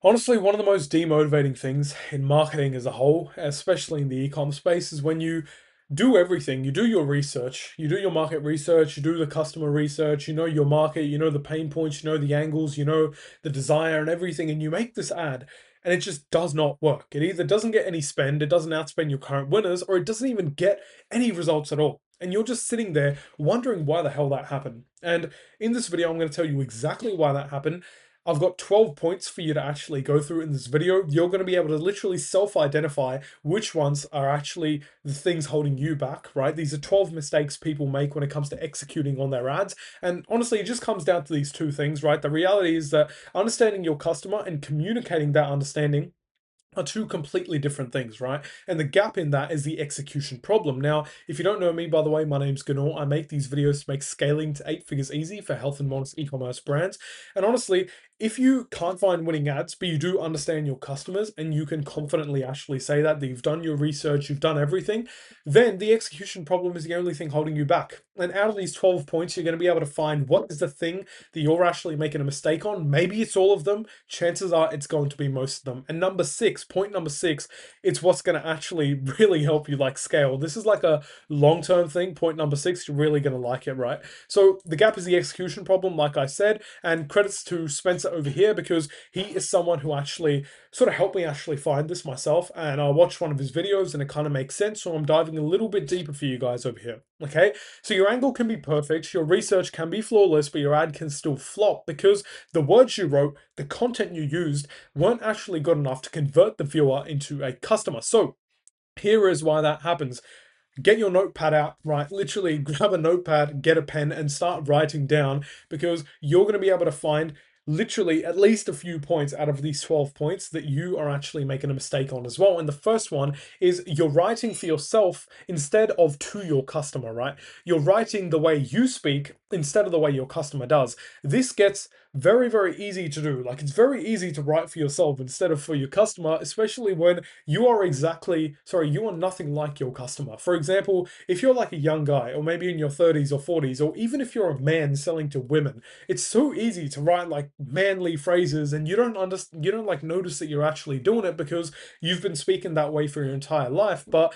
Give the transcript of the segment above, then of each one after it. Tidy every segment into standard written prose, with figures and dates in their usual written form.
Honestly, one of the most demotivating things in marketing as a whole, especially in the ecom space, is when you do everything. You do your research, you do your market research, you do the customer research, you know your market, you know the pain points, you know the angles, you know the desire and everything, and you make this ad and it just does not work. It either doesn't get any spend, it doesn't outspend your current winners, or it doesn't even get any results at all. And you're just sitting there wondering why the hell that happened. And in this video, I'm going to tell you exactly why that happened. I've got 12 points for you to actually go through in this video. You're going to be able to literally self-identify which ones are actually the things holding you back, right? These are 12 mistakes people make when it comes to executing on their ads. And honestly, it just comes down to these two things, right? The reality is that understanding your customer and communicating that understanding are two completely different things, right? And the gap in that is the execution problem. Now, if you don't know me, by the way, my name's Ganor. I make these videos to make scaling to 8 figures easy for health and wellness e-commerce brands. And honestly, if you can't find winning ads, but you do understand your customers and you can confidently actually say that you've done your research, you've done everything, then the execution problem is the only thing holding you back. And out of these 12 points, you're going to be able to find what is the thing that you're actually making a mistake on. Maybe it's all of them. Chances are it's going to be most of them. And number six, point number six, it's what's going to actually really help you like scale. This is like a long-term thing. Point number six, you're really going to like it, right? So the gap is the execution problem, like I said, and credits to Spencer over here because he is someone who actually sort of helped me actually find this myself. And I watched one of his videos and it kind of makes sense. So I'm diving a little bit deeper for you guys over here. Okay. So your angle can be perfect, your research can be flawless, but your ad can still flop because the words you wrote, the content you used weren't actually good enough to convert the viewer into a customer. So here is why that happens. Get your notepad out, right? Literally grab a notepad, get a pen, and start writing down because you're going to be able to find literally at least a few points out of these 12 points that you are actually making a mistake on as well. And the first one is you're writing for yourself instead of to your customer, right? You're writing the way you speak instead of the way your customer does. This gets very, very easy to do. Like it's very easy to write for yourself instead of for your customer, especially when you are you are nothing like your customer. For example, if you're like a young guy, or maybe in your 30s or 40s, or even if you're a man selling to women, it's so easy to write like manly phrases and you don't like notice that you're actually doing it because you've been speaking that way for your entire life. But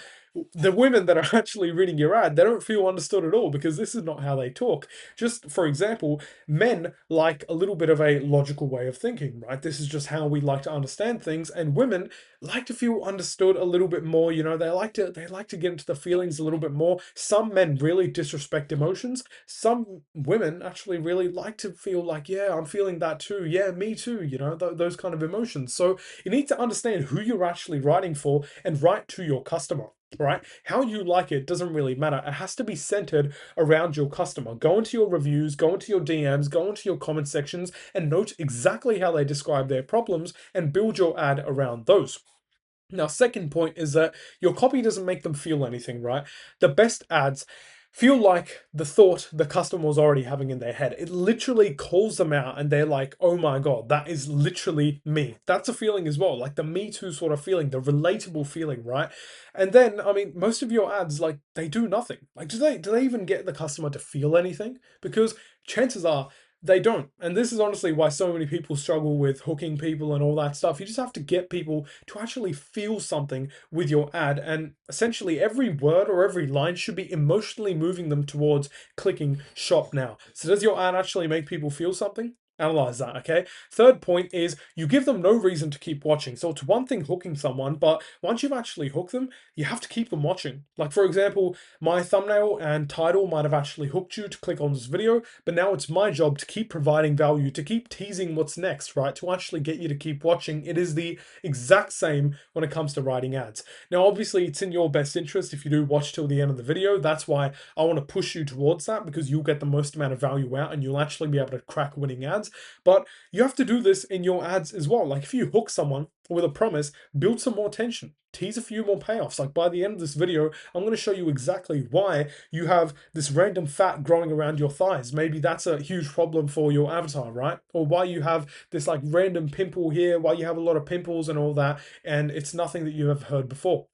the women that are actually reading your ad, they don't feel understood at all because this is not how they talk. Just for example, men like a little bit of a logical way of thinking, right? This is just how we like to understand things, and women like to feel understood a little bit more. You know, they like to get into the feelings a little bit more. Some men really disrespect emotions. Some women actually really like to feel like, yeah, I'm feeling that too. Yeah, me too. You know, those kind of emotions. So you need to understand who you're actually writing for and write to your customer. Right? How you like it doesn't really matter. It has to be centered around your customer. Go into your reviews, go into your DMs, go into your comment sections, and note exactly how they describe their problems and build your ad around those. Now, second point is that your copy doesn't make them feel anything, right? The best ads feel like the thought the customer was already having in their head. It literally calls them out and they're like, oh my God, that is literally me. That's a feeling as well, like the Me Too sort of feeling, the relatable feeling, right? And then, I mean, most of your ads, like they do nothing. Like, do they even get the customer to feel anything? Because chances are they don't. And this is honestly why so many people struggle with hooking people and all that stuff. You just have to get people to actually feel something with your ad. And essentially, every word or every line should be emotionally moving them towards clicking shop now. So, does your ad actually make people feel something? Analyze that, okay? Third point is you give them no reason to keep watching. So it's one thing hooking someone, but once you've actually hooked them, you have to keep them watching. Like for example, my thumbnail and title might have actually hooked you to click on this video, but now it's my job to keep providing value, to keep teasing what's next, right? To actually get you to keep watching. It is the exact same when it comes to writing ads. Now, obviously, it's in your best interest if you do watch till the end of the video. That's why I want to push you towards that because you'll get the most amount of value out and you'll actually be able to crack winning ads. But you have to do this in your ads as well. Like if you hook someone with a promise, build some more tension, tease a few more payoffs. Like by the end of this video, I'm going to show you exactly why you have this random fat growing around your thighs. Maybe that's a huge problem for your avatar, right? Or why you have this like random pimple here, why you have a lot of pimples and all that, and it's nothing that you have heard before.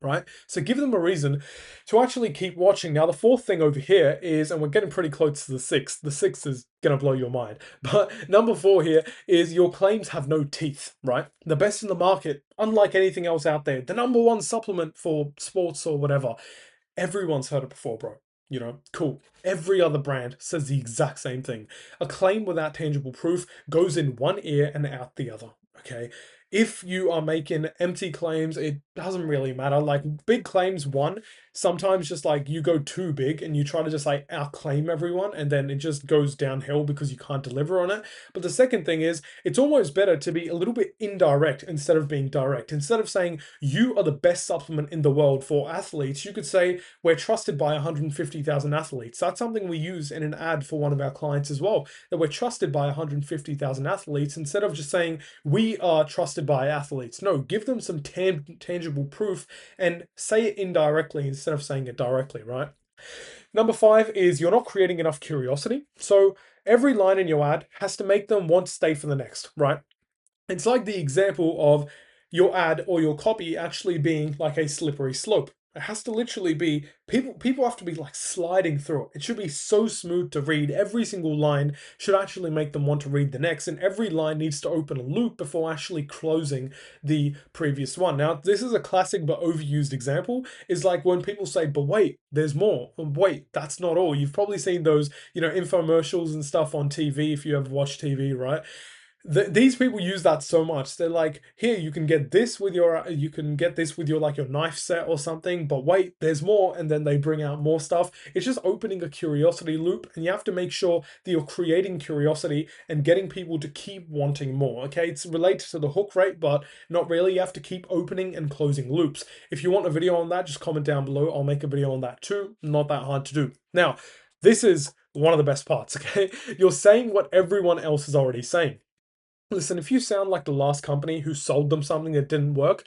right? So give them a reason to actually keep watching. Now, the fourth thing over here is, and we're getting pretty close to the sixth. The sixth is going to blow your mind. But number four here is your claims have no teeth, right? The best in the market, unlike anything else out there, the number one supplement for sports or whatever. Everyone's heard it before, bro. You know, cool. Every other brand says the exact same thing. A claim without tangible proof goes in one ear and out the other. Okay. If you are making empty claims, it doesn't really matter. Like big claims, one, sometimes just like you go too big and you try to just like outclaim everyone and then it just goes downhill because you can't deliver on it. But the second thing is, it's almost better to be a little bit indirect instead of being direct. Instead of saying you are the best supplement in the world for athletes, you could say we're trusted by 150,000 athletes. That's something we use in an ad for one of our clients as well, that we're trusted by 150,000 athletes, instead of just saying we are trusted by athletes. No, give them some tangible proof and say it indirectly instead of saying it directly, right? Number five is you're not creating enough curiosity. So every line in your ad has to make them want to stay for the next, right? It's like the example of your ad or your copy actually being like a slippery slope. It has to literally be people have to be like sliding through it. It should be so smooth to read. Every single line should actually make them want to read the next, and every line needs to open a loop before actually closing the previous one. Now, this is a classic but overused example. Is like when people say, "But wait, there's more." Wait, that's not all. You've probably seen those, infomercials and stuff on TV if you ever watch TV, right? These people use that so much. They're like, here, you can get this with your like your knife set or something, but wait, there's more. And then they bring out more stuff. It's just opening a curiosity loop, and you have to make sure that you're creating curiosity and getting people to keep wanting more. Okay, it's related to the hook rate, but not really. You have to keep opening and closing loops. If you want a video on that, just comment down below. I'll make a video on that too. Not that hard to do. Now, this is one of the best parts, okay? You're saying what everyone else is already saying. Listen, if you sound like the last company who sold them something that didn't work,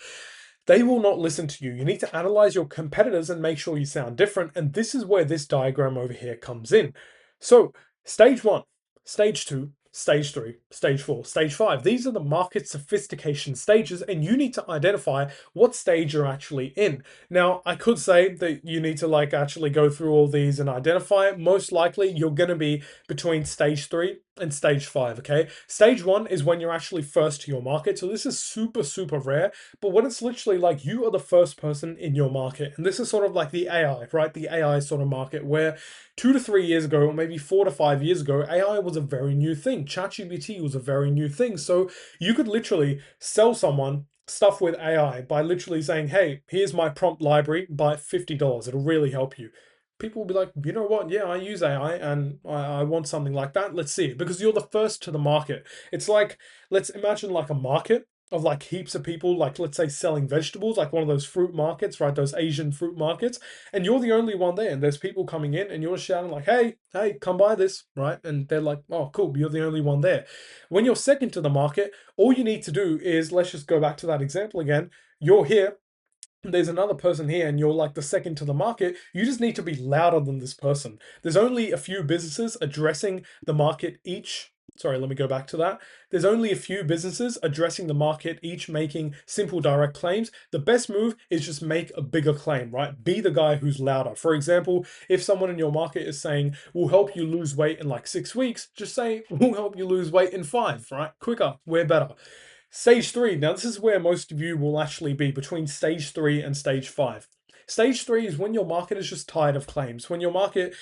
they will not listen to you. You need to analyze your competitors and make sure you sound different. And this is where this diagram over here comes in. So, stage one, stage two, stage three, stage four, stage five. These are the market sophistication stages, and you need to identify what stage you're actually in. Now, I could say that you need to like actually go through all these and identify it. Most likely, you're going to be between stage three and stage five, okay? Stage one is when you're actually first to your market. So this is super, super rare. But when it's literally like you are the first person in your market, and this is sort of like the AI, right? The AI sort of market where 2 to 3 years ago, or maybe 4 to 5 years ago, AI was a very new thing. ChatGPT was a very new thing. So you could literally sell someone stuff with AI by literally saying, hey, here's my prompt library, buy $50. It'll really help you. People will be like, you know what? Yeah, I use AI and I want something like that. Let's see it, because you're the first to the market. It's like, let's imagine like a market of like heaps of people, like let's say selling vegetables, like one of those fruit markets, right? Those Asian fruit markets. And you're the only one there. And there's people coming in and you're shouting like, hey, come buy this, right? And they're like, oh, cool, you're the only one there. When you're second to the market, all you need to do is, let's just go back to that example again. You're here, there's another person here and you're like the second to the market. You just need to be louder than this person. There's only a few businesses addressing the market each. Sorry, let me go back to that. There's only a few businesses addressing the market, each making simple direct claims. The best move is just make a bigger claim, right? Be the guy who's louder. For example, if someone in your market is saying, we'll help you lose weight in like 6 weeks, just say, we'll help you lose weight in 5, right? Quicker, we're better. Stage three. Now, this is where most of you will actually be, between stage three and stage five. Stage three is when your market is just tired of claims. When your market,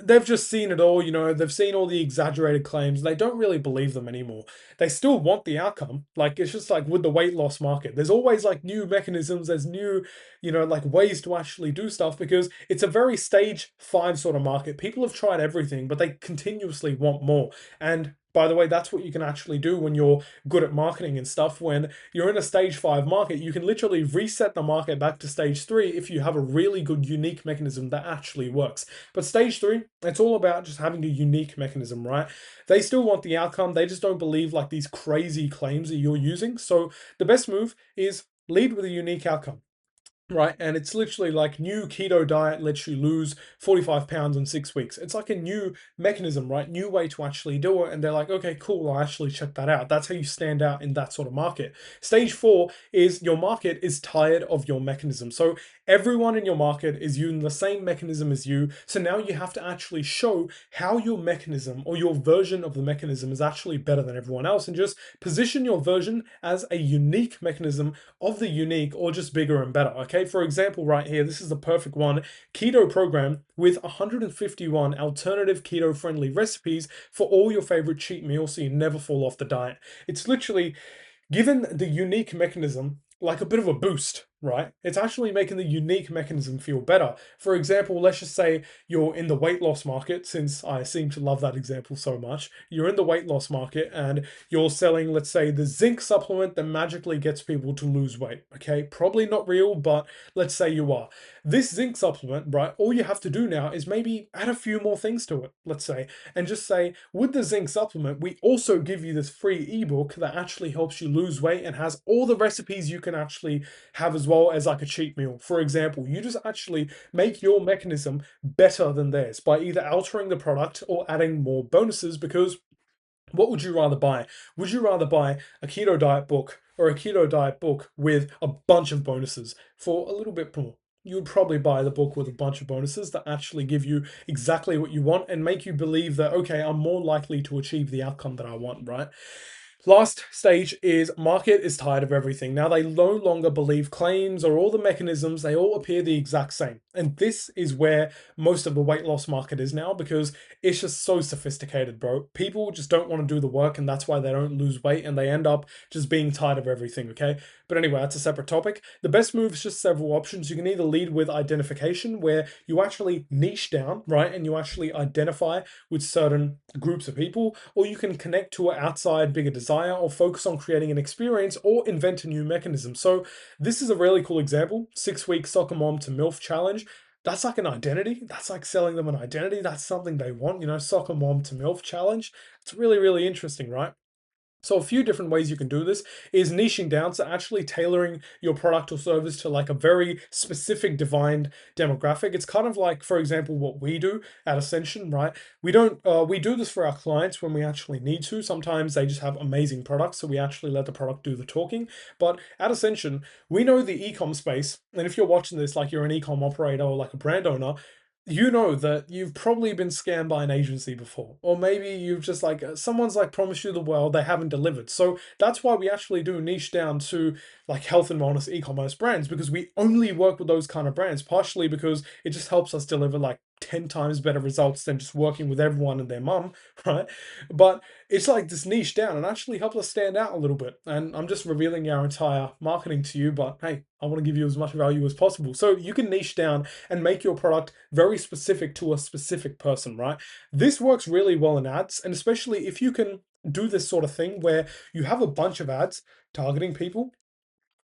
they've just seen it all, they've seen all the exaggerated claims. They don't really believe them anymore. They still want the outcome. Like, it's just like with the weight loss market. There's always like new mechanisms, there's new, like ways to actually do stuff, because it's a very stage five sort of market. People have tried everything, but they continuously want more. And by the way, that's what you can actually do when you're good at marketing and stuff. When you're in a stage five market, you can literally reset the market back to stage three if you have a really good, unique mechanism that actually works. But stage three, it's all about just having a unique mechanism, right? They still want the outcome. They just don't believe like these crazy claims that you're using. So the best move is lead with a unique outcome. right? And it's literally like new keto diet lets you lose 45 pounds in 6 weeks. It's like a new mechanism, right? New way to actually do it. And they're like, okay, cool, I'll actually check that out. That's how you stand out in that sort of market. Stage four is your market is tired of your mechanism. So everyone in your market is using the same mechanism as you. So now you have to actually show how your mechanism or your version of the mechanism is actually better than everyone else, and just position your version as a unique mechanism of the unique, or just bigger and better. Okay, for example, right here, this is the perfect one: keto program with 151 alternative keto friendly recipes for all your favorite cheat meals so you never fall off the diet. It's literally given the unique mechanism like a bit of a boost, right? It's actually making the unique mechanism feel better. For example, let's just say you're in the weight loss market, since I seem to love that example so much. You're in the weight loss market and you're selling, let's say, the zinc supplement that magically gets people to lose weight. Okay, probably not real, but let's say you are. This zinc supplement, right? All you have to do now is maybe add a few more things to it, let's say, and just say, with the zinc supplement, we also give you this free ebook that actually helps you lose weight and has all the recipes you can actually have, as well as like a cheat meal. For example, you just actually make your mechanism better than theirs by either altering the product or adding more bonuses. Because what would you rather buy? Would you rather buy a keto diet book, or a keto diet book with a bunch of bonuses for a little bit more? You would probably buy the book with a bunch of bonuses that actually give you exactly what you want and make you believe that, okay, I'm more likely to achieve the outcome that I want, right? Last stage is market is tired of everything. Now they no longer believe claims or all the mechanisms, they all appear the exact same. And this is where most of the weight loss market is now, because it's just so sophisticated, bro. People just don't want to do the work, and that's why they don't lose weight and they end up just being tired of everything, okay? But anyway, that's a separate topic. The best move is just several options. You can either lead with identification, where you actually niche down, right? And you actually identify with certain groups of people, or you can connect to an outside bigger desire, or focus on creating an experience, or invent a new mechanism. So this is a really cool example: 6 week soccer mom to MILF challenge. That's like an identity. That's like selling them an identity. That's something they want, soccer mom to MILF challenge. It's really, really interesting, right? So a few different ways you can do this is niching down, so actually tailoring your product or service to like a very specific defined demographic. It's kind of like, for example, what we do at Ascension, right? We do this for our clients when we actually need to. Sometimes they just have amazing products, so we actually let the product do the talking. But at Ascension, we know the ecom space, and if you're watching this, like you're an ecom operator or like a brand owner, you know that you've probably been scammed by an agency before, or maybe you've just like someone's like promised you the world, they haven't delivered. So that's why we actually do niche down to like health and wellness e-commerce brands, because we only work with those kind of brands, partially because it just helps us deliver like 10 times better results than just working with everyone and their mum, right? But it's like this niche down and actually helps us stand out a little bit. And I'm just revealing our entire marketing to you, but hey, I want to give you as much value as possible. So you can niche down and make your product very specific to a specific person, right? This works really well in ads, and especially if you can do this sort of thing where you have a bunch of ads targeting people,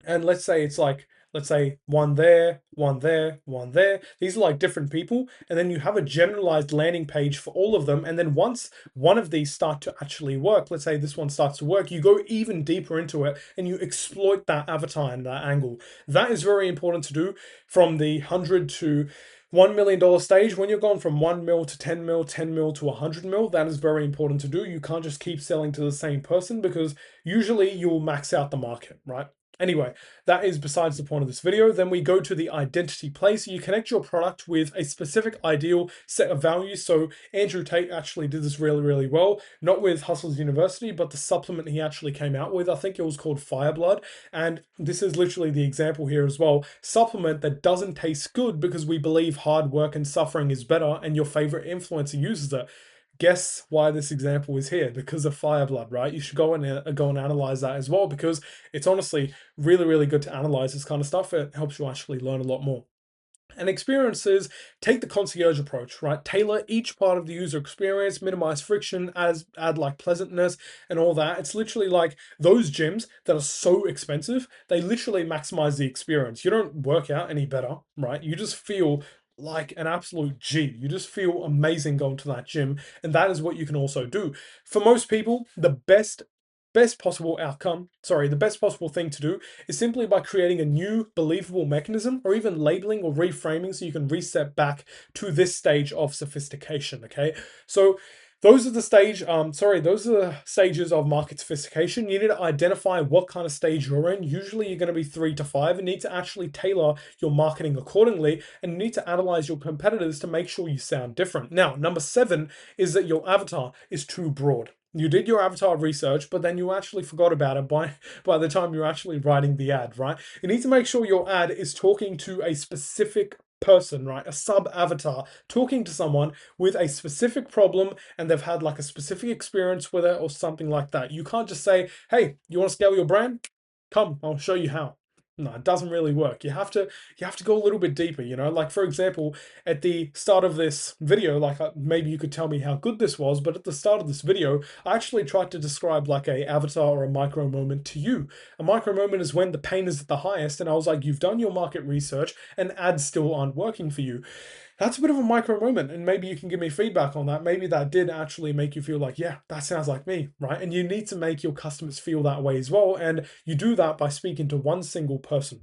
and let's say it's like, let's say one there, one there, one there. These are like different people, and then you have a generalized landing page for all of them. And then once one of these start to actually work, let's say this one starts to work, you go even deeper into it and you exploit that avatar and that angle. That is very important to do from the 100 to $1 million stage. When you're going from 1 mil to 10 mil, 10 mil to 100 mil, that is very important to do. You can't just keep selling to the same person, because usually you'll max out the market, right? Anyway, that is besides the point of this video. Then we go to the identity place. You connect your product with a specific ideal set of values. So Andrew Tate actually did this really, really well, not with Hustle's University, but the supplement he actually came out with. I think it was called Fireblood. And this is literally the example here as well. Supplement that doesn't taste good because we believe hard work and suffering is better, and your favorite influencer uses it. Guess why this example is here? Because of Fireblood, right? You should go and analyze that as well, because it's honestly really, really good to analyze this kind of stuff. It helps you actually learn a lot more. And experiences, take the concierge approach, right? Tailor each part of the user experience, minimize friction, add like pleasantness and all that. It's literally like those gyms that are so expensive, they literally maximize the experience. You don't work out any better, right? You just feel like an absolute G. You just feel amazing going to that gym. And that is what you can also do. For most people, the best possible outcome, sorry, the best possible thing to do is simply by creating a new believable mechanism or even labeling or reframing so you can reset back to this stage of sophistication, okay? So those are the those are the stages of market sophistication. You need to identify what kind of stage you're in. Usually you're going to be 3 to 5 and need to actually tailor your marketing accordingly, and you need to analyze your competitors to make sure you sound different. Now, number 7 is that your avatar is too broad. You did your avatar research, but then you actually forgot about it by the time you're actually writing the ad, right? You need to make sure your ad is talking to a specific person, right? A sub avatar talking to someone with a specific problem and they've had like a specific experience with it or something like that. You can't just say, hey, you want to scale your brand? Come, I'll show you how. No, it doesn't really work. You have to go a little bit deeper, you know? Like for example, at the start of this video, like maybe you could tell me how good this was, but at the start of this video, I actually tried to describe like a avatar or a micro moment to you. A micro moment is when the pain is at the highest, and I was like, you've done your market research and ads still aren't working for you. That's a bit of a micro moment, and maybe you can give me feedback on that. Maybe that did actually make you feel like, yeah, that sounds like me, right? And you need to make your customers feel that way as well, and you do that by speaking to one single person.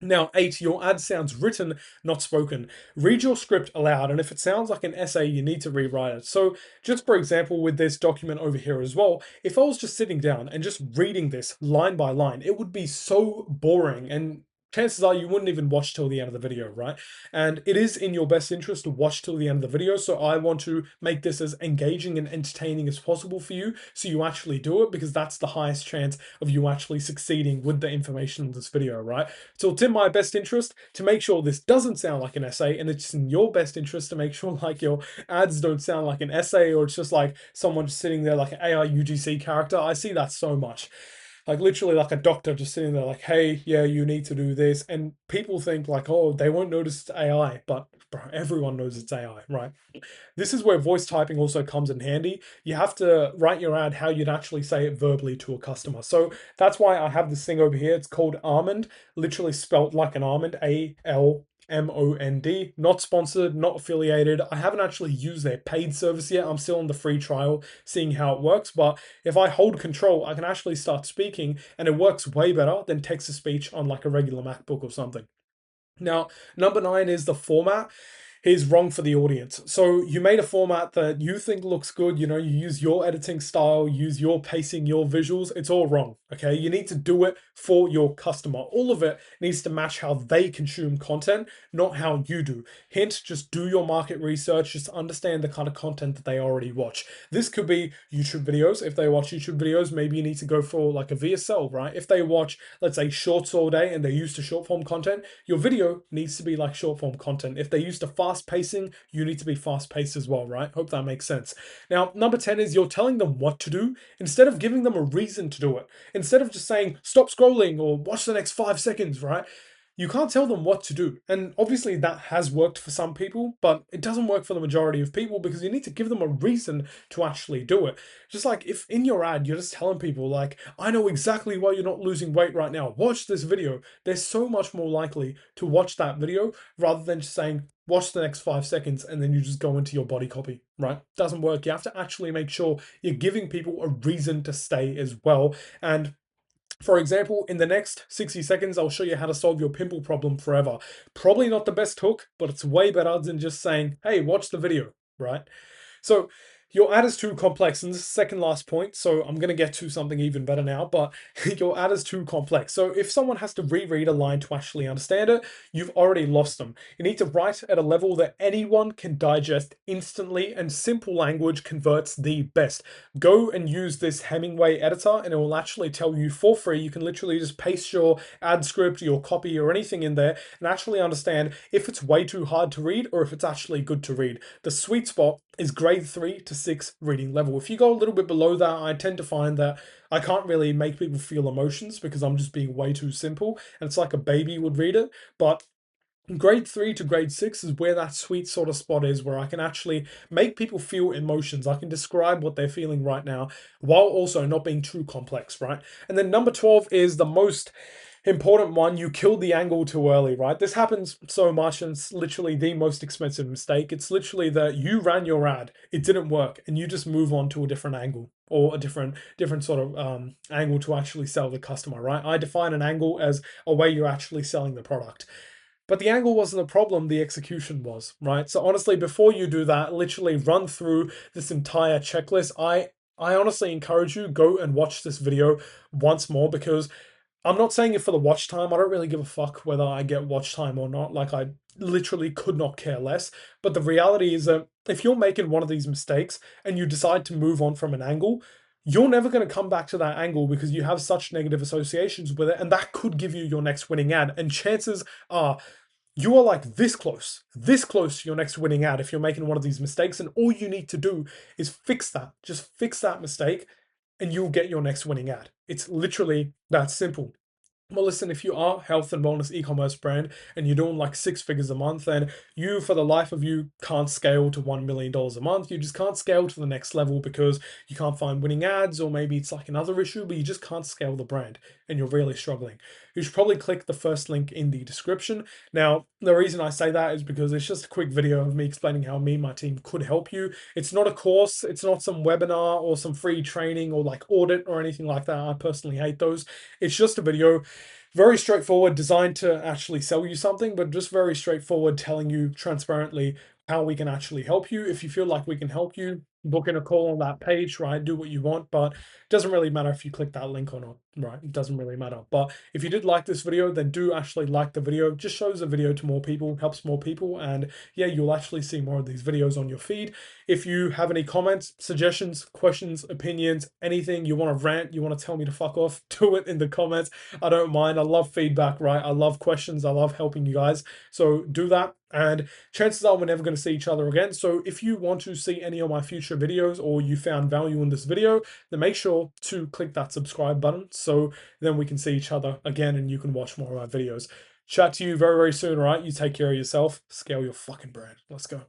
Now, 8, your ad sounds written, not spoken. Read your script aloud, and if it sounds like an essay, you need to rewrite it. So, just for example, with this document over here as well, if I was just sitting down and just reading this line by line, it would be so boring, and chances are you wouldn't even watch till the end of the video, right? And it is in your best interest to watch till the end of the video, so I want to make this as engaging and entertaining as possible for you, so you actually do it, because that's the highest chance of you actually succeeding with the information in this video, right? So it's in my best interest to make sure this doesn't sound like an essay, and it's in your best interest to make sure like your ads don't sound like an essay, or it's just like someone just sitting there like an AI UGC character. I see that so much. Like literally like a doctor just sitting there like, hey, yeah, you need to do this. And people think like, oh, they won't notice it's AI, but bro, everyone knows it's AI, right? This is where voice typing also comes in handy. You have to write your ad how you'd actually say it verbally to a customer. So that's why I have this thing over here. It's called Almond, literally spelt like an almond, ALMOND. Not sponsored, not affiliated. I haven't actually used their paid service yet. I'm still on the free trial, seeing how it works. But if I hold control, I can actually start speaking, and it works way better than text to speech on like a regular MacBook or something. Now, number 9 is the format is wrong for the audience. So you made a format that you think looks good, you know, you use your editing style, use your pacing, your visuals, it's all wrong, okay? You need to do it for your customer. All of it needs to match how they consume content, not how you do. Hint, just do your market research, just understand the kind of content that they already watch. This could be YouTube videos. If they watch YouTube videos, maybe you need to go for like a VSL, right? If they watch, let's say, shorts all day and they're used to short form content, your video needs to be like short form content. If they're used to fast pacing, you need to be fast paced as well, right? Hope that makes sense. Now, number 10 is you're telling them what to do instead of giving them a reason to do it. Instead of just saying, stop scrolling or watch the next 5 seconds, right? You can't tell them what to do. And obviously that has worked for some people, but it doesn't work for the majority of people, because you need to give them a reason to actually do it. Just like if in your ad, you're just telling people like, I know exactly why you're not losing weight right now. Watch this video. They're so much more likely to watch that video rather than just saying, watch the next 5 seconds and then you just go into your body copy, right? Doesn't work. You have to actually make sure you're giving people a reason to stay as well. And for example, in the next 60 seconds, I'll show you how to solve your pimple problem forever. Probably not the best hook, but it's way better than just saying, hey, watch the video, right? So your ad is too complex, and this is the second last point, so I'm going to get to something even better now, but your ad is too complex. So if someone has to reread a line to actually understand it, you've already lost them. You need to write at a level that anyone can digest instantly, and simple language converts the best. Go and use this Hemingway editor, and it will actually tell you for free. You can literally just paste your ad script, your copy, or anything in there, and actually understand if it's way too hard to read or if it's actually good to read. The sweet spot is grade 3 to 6 reading level. If you go a little bit below that, I tend to find that I can't really make people feel emotions because I'm just being way too simple, and it's like a baby would read it. But grade 3 to grade 6 is where that sweet sort of spot is, where I can actually make people feel emotions. I can describe what they're feeling right now while also not being too complex, right? And then number 12 is the most Important one, you killed the angle too early, right? This happens so much, and it's literally the most expensive mistake. It's literally that you ran your ad, it didn't work, and you just move on to a different angle or a different sort of angle to actually sell the customer, right? I define an angle as a way you're actually selling the product. But the angle wasn't the problem, the execution was, right? So honestly, before you do that, literally run through this entire checklist. I honestly encourage you, go and watch this video once more, because I'm not saying it for the watch time. I don't really give a fuck whether I get watch time or not. Like, I literally could not care less. But the reality is that if you're making one of these mistakes and you decide to move on from an angle, you're never going to come back to that angle because you have such negative associations with it. And that could give you your next winning ad. And chances are you are like this close to your next winning ad if you're making one of these mistakes. And all you need to do is fix that. Just fix that mistake and you'll get your next winning ad. It's literally that simple. Well, listen, if you are a health and wellness e-commerce brand and you're doing like 6 figures a month, and you, for the life of you, can't scale to $1 million a month, you just can't scale to the next level because you can't find winning ads, or maybe it's like another issue, but you just can't scale the brand and you're really struggling, you should probably click the first link in the description. Now, the reason I say that is because it's just a quick video of me explaining how me and my team could help you. It's not a course, it's not some webinar or some free training or like audit or anything like that. I personally hate those. It's just a video, very straightforward, designed to actually sell you something, but just very straightforward, telling you transparently how we can actually help you. If you feel like we can help you, book in a call on that page, right? Do what you want, but it doesn't really matter if you click that link or not, right? It doesn't really matter. But if you did like this video, then do actually like the video. It just shows the video to more people, helps more people, and yeah, you'll actually see more of these videos on your feed. If you have any comments, suggestions, questions, opinions, anything you want to rant, you want to tell me to fuck off, do it in the comments. I don't mind. I love feedback, right? I love questions. I love helping you guys. So do that. And chances are we're never going to see each other again. So if you want to see any of my future videos, or you found value in this video, then make sure to click that subscribe button so then we can see each other again and you can watch more of our videos. Chat to you very, very soon, all right? You take care of yourself. Scale your fucking brand. Let's go.